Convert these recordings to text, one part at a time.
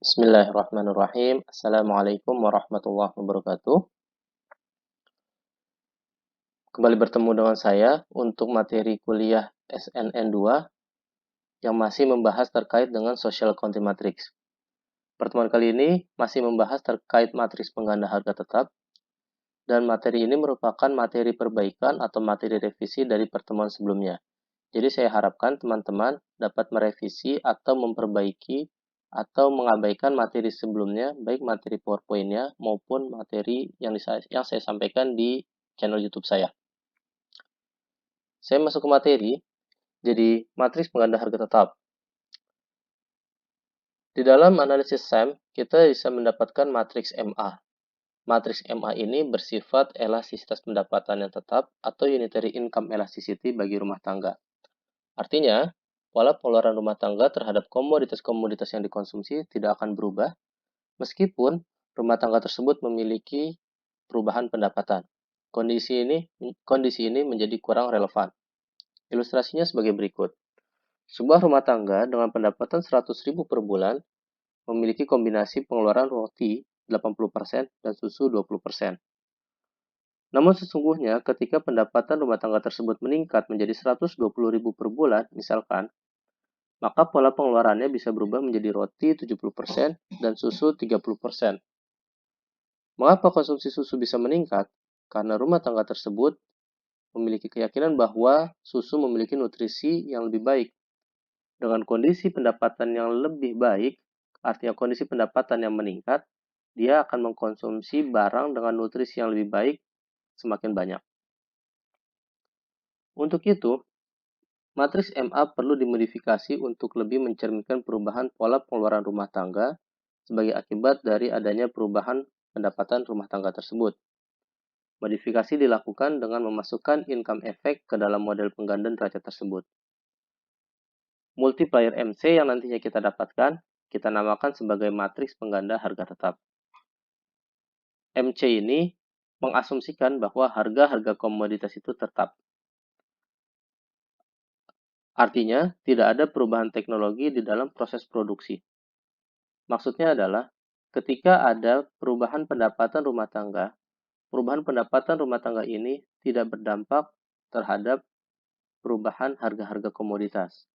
Bismillahirrahmanirrahim. Assalamualaikum warahmatullahi wabarakatuh. Kembali bertemu dengan saya untuk materi kuliah SNN2 yang masih membahas terkait dengan Social Accounting Matrix. Pertemuan kali ini masih membahas terkait matriks pengganda harga tetap, dan materi ini merupakan materi perbaikan atau materi revisi dari pertemuan sebelumnya. Jadi saya harapkan teman-teman dapat merevisi atau memperbaiki atau mengabaikan materi sebelumnya, baik materi PowerPoint-nya maupun materi yang saya sampaikan di channel YouTube saya. Saya masuk ke materi, jadi matriks pengganda harga tetap. Di dalam analisis SAM, kita bisa mendapatkan matriks MA. Matriks MA ini bersifat elastisitas pendapatan yang tetap atau unitary income elasticity bagi rumah tangga. Artinya, pola pengeluaran rumah tangga terhadap komoditas-komoditas yang dikonsumsi tidak akan berubah, meskipun rumah tangga tersebut memiliki perubahan pendapatan. Kondisi ini menjadi kurang relevan. Ilustrasinya sebagai berikut. Sebuah rumah tangga dengan pendapatan 100.000 per bulan memiliki kombinasi pengeluaran roti 80% dan susu 20%. Namun sesungguhnya ketika pendapatan rumah tangga tersebut meningkat menjadi 120.000 per bulan, misalkan, maka pola pengeluarannya bisa berubah menjadi roti 70% dan susu 30%. Mengapa konsumsi susu bisa meningkat? Karena rumah tangga tersebut memiliki keyakinan bahwa susu memiliki nutrisi yang lebih baik. Dengan kondisi pendapatan yang lebih baik, artinya kondisi pendapatan yang meningkat, dia akan mengkonsumsi barang dengan nutrisi yang lebih baik semakin banyak. Untuk itu, matriks MA perlu dimodifikasi untuk lebih mencerminkan perubahan pola pengeluaran rumah tangga sebagai akibat dari adanya perubahan pendapatan rumah tangga tersebut. Modifikasi dilakukan dengan memasukkan income effect ke dalam model pengganda neraca tersebut. Multiplier MC yang nantinya kita dapatkan, kita namakan sebagai matriks pengganda harga tetap. MC ini mengasumsikan bahwa harga-harga komoditas itu tetap. Artinya, tidak ada perubahan teknologi di dalam proses produksi. Maksudnya adalah, ketika ada perubahan pendapatan rumah tangga ini tidak berdampak terhadap perubahan harga-harga komoditas.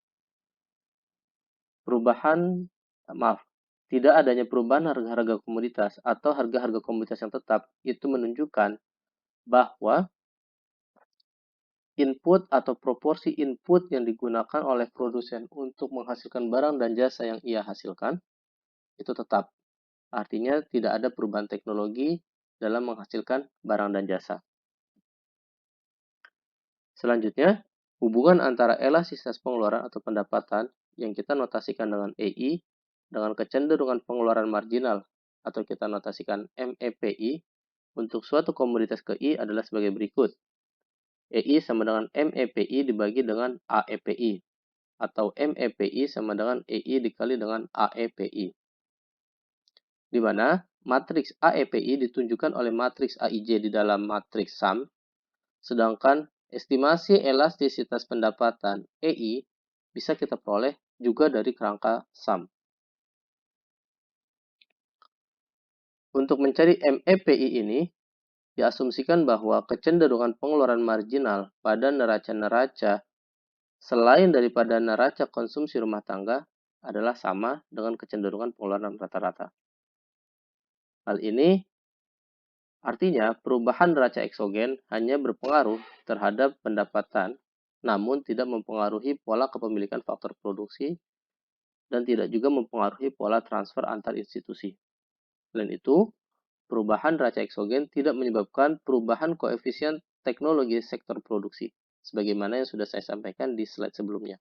Tidak adanya perubahan harga-harga komoditas atau harga-harga komoditas yang tetap, itu menunjukkan bahwa input atau proporsi input yang digunakan oleh produsen untuk menghasilkan barang dan jasa yang ia hasilkan, itu tetap. Artinya tidak ada perubahan teknologi dalam menghasilkan barang dan jasa. Selanjutnya, hubungan antara elastisitas pengeluaran atau pendapatan yang kita notasikan dengan EI dengan kecenderungan pengeluaran marginal atau kita notasikan MEPI untuk suatu komoditas ke I adalah sebagai berikut. EI sama dengan MEPI dibagi dengan AEPI atau MEPI sama dengan EI dikali dengan AEPI. Di mana matriks AEPI ditunjukkan oleh matriks AIJ di dalam matriks SAM, sedangkan estimasi elastisitas pendapatan EI bisa kita peroleh juga dari kerangka SAM. Untuk mencari MEPI ini, diasumsikan bahwa kecenderungan pengeluaran marginal pada neraca-neraca selain daripada neraca konsumsi rumah tangga adalah sama dengan kecenderungan pengeluaran rata-rata. Hal ini artinya perubahan neraca eksogen hanya berpengaruh terhadap pendapatan, namun tidak mempengaruhi pola kepemilikan faktor produksi dan tidak juga mempengaruhi pola transfer antar institusi. Selain itu, perubahan neraca eksogen tidak menyebabkan perubahan koefisien teknologi sektor produksi, sebagaimana yang sudah saya sampaikan di slide sebelumnya.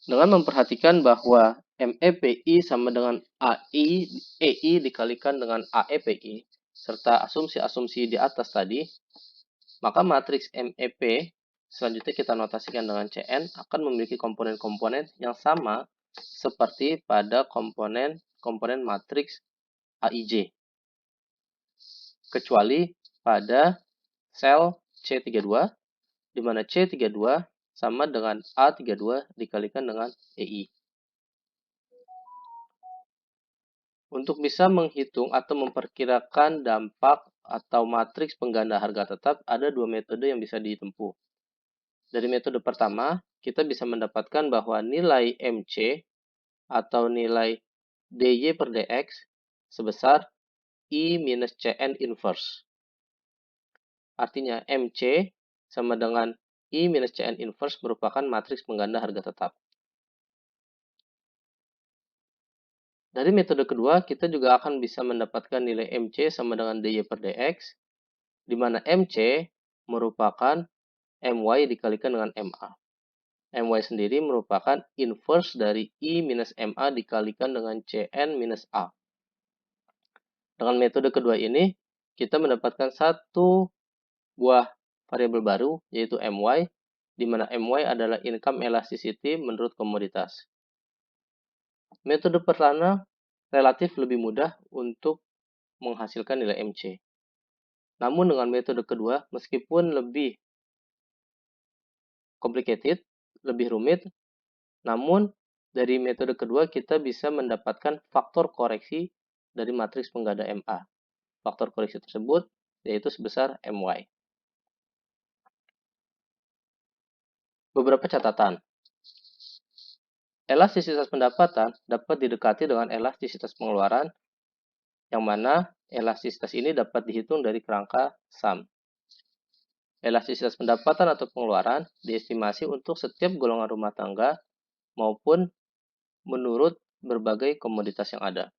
Dengan memperhatikan bahwa MEPI sama dengan EI dikalikan dengan AEPI, serta asumsi-asumsi di atas tadi, maka matriks MEP selanjutnya kita notasikan dengan CN akan memiliki komponen-komponen yang sama seperti pada komponen matriks AIJ. Kecuali pada sel C32, di mana C32 sama dengan A32 dikalikan dengan EI. Untuk bisa menghitung atau memperkirakan dampak atau matriks pengganda harga tetap, ada dua metode yang bisa ditempuh. Dari metode pertama, kita bisa mendapatkan bahwa nilai MC atau nilai DY per DX sebesar I minus CN inverse. Artinya MC sama dengan I minus CN inverse merupakan matriks pengganda harga tetap. Dari metode kedua, kita juga akan bisa mendapatkan nilai MC sama dengan DY per DX, di mana MC merupakan MY dikalikan dengan MA. MY sendiri merupakan inverse dari I minus MA dikalikan dengan CN minus A. Dengan metode kedua ini, kita mendapatkan satu buah variabel baru, yaitu MY, di mana MY adalah income elasticity menurut komoditas. Metode pertama relatif lebih mudah untuk menghasilkan nilai MC. Namun dengan metode kedua, meskipun lebih complicated, lebih rumit, namun dari metode kedua kita bisa mendapatkan faktor koreksi dari matriks pengganda MA. Faktor koreksi tersebut yaitu sebesar MY. Beberapa catatan. Elastisitas pendapatan dapat didekati dengan elastisitas pengeluaran, yang mana elastisitas ini dapat dihitung dari kerangka SUM. Elastisitas pendapatan atau pengeluaran diestimasi untuk setiap golongan rumah tangga maupun menurut berbagai komoditas yang ada.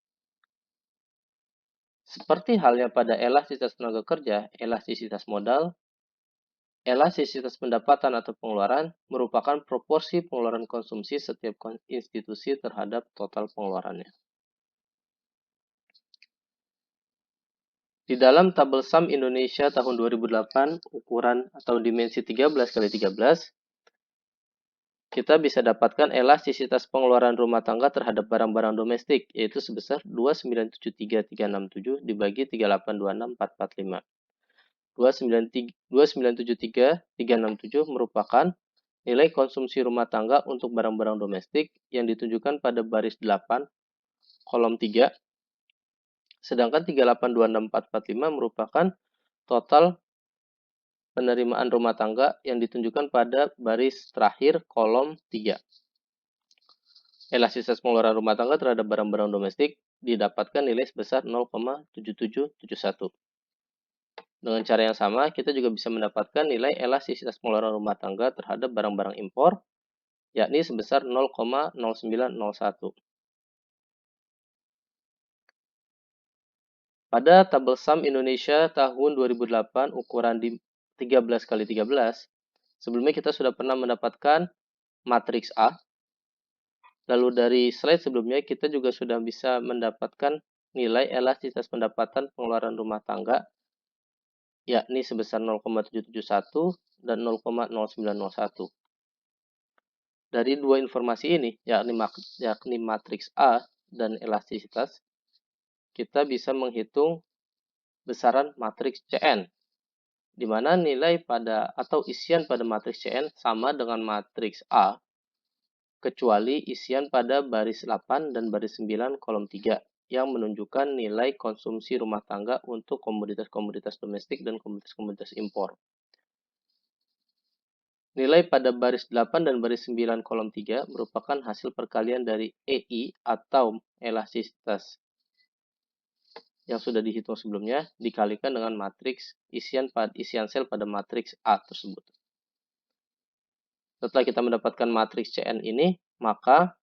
Seperti halnya pada elastisitas tenaga kerja, elastisitas modal, elastisitas pendapatan atau pengeluaran merupakan proporsi pengeluaran konsumsi setiap institusi terhadap total pengeluarannya. Di dalam tabel SUM Indonesia tahun 2008 ukuran atau dimensi 13x13, kita bisa dapatkan elastisitas pengeluaran rumah tangga terhadap barang-barang domestik, yaitu sebesar 2973367 dibagi 3826445. 2973367 merupakan nilai konsumsi rumah tangga untuk barang-barang domestik yang ditunjukkan pada baris 8, kolom 3, sedangkan 3826445 merupakan total penerimaan rumah tangga yang ditunjukkan pada baris terakhir, kolom 3. Elastisitas pengeluaran rumah tangga terhadap barang-barang domestik didapatkan nilai sebesar 0,7771. Dengan cara yang sama, kita juga bisa mendapatkan nilai elastisitas pengeluaran rumah tangga terhadap barang-barang impor, yakni sebesar 0,0901. Pada tabel SUM Indonesia tahun 2008 ukuran di 13x13, sebelumnya kita sudah pernah mendapatkan matriks A. Lalu dari slide sebelumnya kita juga sudah bisa mendapatkan nilai elastisitas pendapatan pengeluaran rumah tangga, yakni sebesar 0,771 dan 0,0901. Dari dua informasi ini, yakni matriks A dan elastisitas, kita bisa menghitung besaran matriks CN, di mana nilai pada atau isian pada matriks CN sama dengan matriks A, kecuali isian pada baris 8 dan baris 9 kolom 3 yang menunjukkan nilai konsumsi rumah tangga untuk komoditas-komoditas domestik dan komoditas-komoditas impor. Nilai pada baris 8 dan baris 9 kolom 3 merupakan hasil perkalian dari EI atau elastisitas yang sudah dihitung sebelumnya dikalikan dengan matriks isian sel pada matriks A tersebut. Setelah kita mendapatkan matriks CN ini, maka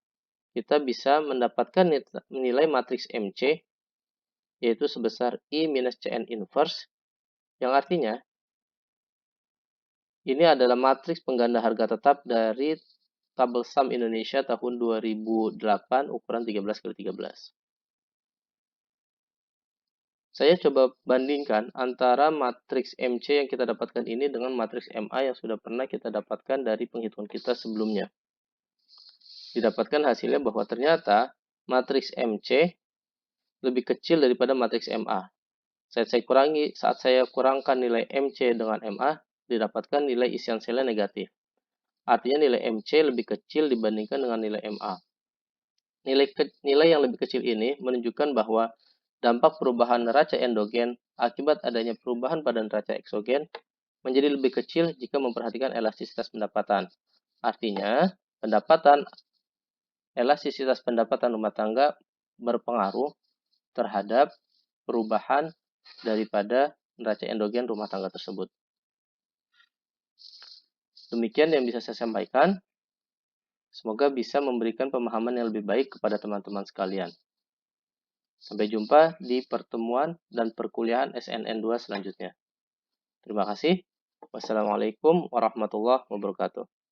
kita bisa mendapatkan nilai matriks MC, yaitu sebesar I minus CN inverse, yang artinya ini adalah matriks pengganda harga tetap dari tabel SUM Indonesia tahun 2008 ukuran 13x13. Saya coba bandingkan antara matriks MC yang kita dapatkan ini dengan matriks MA yang sudah pernah kita dapatkan dari penghitungan kita sebelumnya. Didapatkan hasilnya bahwa ternyata matriks MC lebih kecil daripada matriks MA. Saat saya kurangkan nilai MC dengan MA, didapatkan nilai isian selnya negatif. Artinya nilai MC lebih kecil dibandingkan dengan nilai MA. Nilai yang lebih kecil ini menunjukkan bahwa dampak perubahan neraca endogen akibat adanya perubahan pada neraca eksogen menjadi lebih kecil jika memperhatikan elastisitas pendapatan. Artinya, elastisitas pendapatan rumah tangga berpengaruh terhadap perubahan daripada neraca endogen rumah tangga tersebut. Demikian yang bisa saya sampaikan. Semoga bisa memberikan pemahaman yang lebih baik kepada teman-teman sekalian. Sampai jumpa di pertemuan dan perkuliahan SNN2 selanjutnya. Terima kasih. Wassalamualaikum warahmatullahi wabarakatuh.